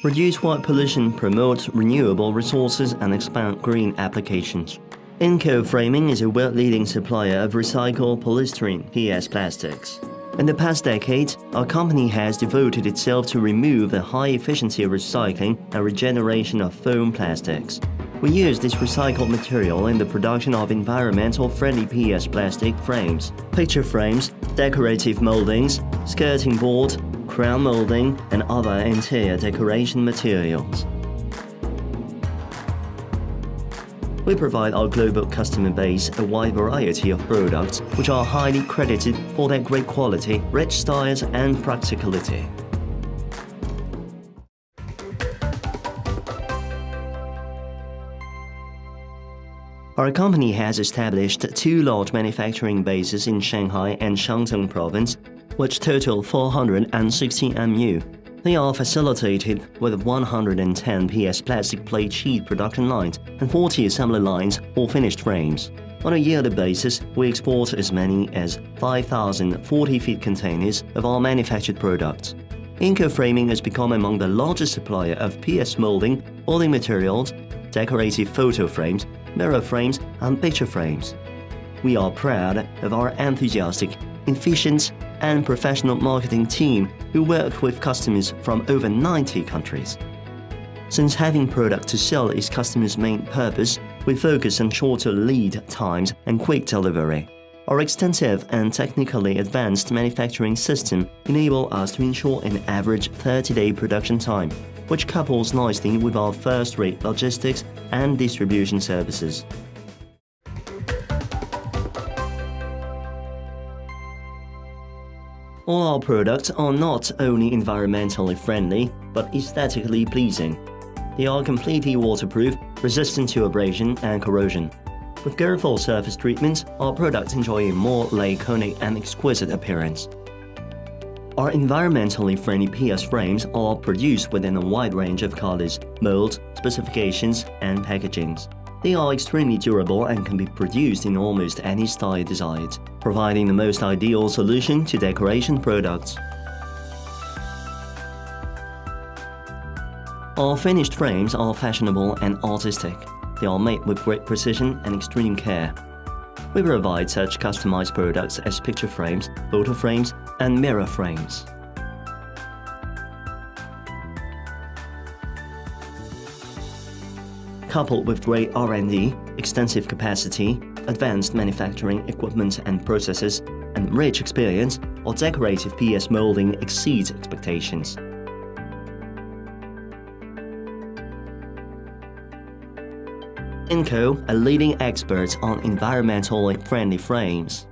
reduce white pollution, promote renewable resources, and expand green applications. Intco Framing is a world-leading supplier of recycled polystyrene (PS) plastics. In the past decade, our company has devoted itself to remove the high efficiency of recycling and regeneration of foam plastics. We use this recycled material in the production of environmental-friendly PS plastic frames, picture frames, decorative moldings, skirting board, crown molding, and other interior decoration materials. We provide our global customer base a wide variety of products which are highly credited for their great quality, rich styles, and practicality. Our company has established 2 large manufacturing bases in Shanghai and Shandong province, which total 460 MU. They are facilitated with 110 PS plastic plate sheet production lines and 40 assembly lines for finished frames. On a yearly basis, we export as many as 5,000 40-feet containers of our manufactured products. Intco Framing has become among the largest supplier of PS molding, building materials, decorative photo frames, mirror frames, and picture frames. We are proud of our enthusiastic, efficient, and professional marketing team who work with customers from over 90 countries. Since having product to sell is customers' main purpose, we focus on shorter lead times and quick delivery. Our extensive and technically advanced manufacturing system enable us to ensure an average 30-day production time, which couples nicely with our first-rate logistics and distribution services. All our products are not only environmentally friendly, but aesthetically pleasing. They are completely waterproof, resistant to abrasion and corrosion. With careful surface treatments, our products enjoy a more laconic and exquisite appearance. Our environmentally friendly PS frames are produced within a wide range of colors, molds, specifications, and packagings. They are extremely durable and can be produced in almost any style desired, providing the most ideal solution to decoration products. Our finished frames are fashionable and artistic. They are made with great precision and extreme care. We provide such customized products as picture frames, photo frames, and mirror frames. Coupled with great R&D, extensive capacity, advanced manufacturing equipment and processes, and rich experience, our decorative PS molding exceeds expectations. Intco, a leading expert on environmentally friendly frames.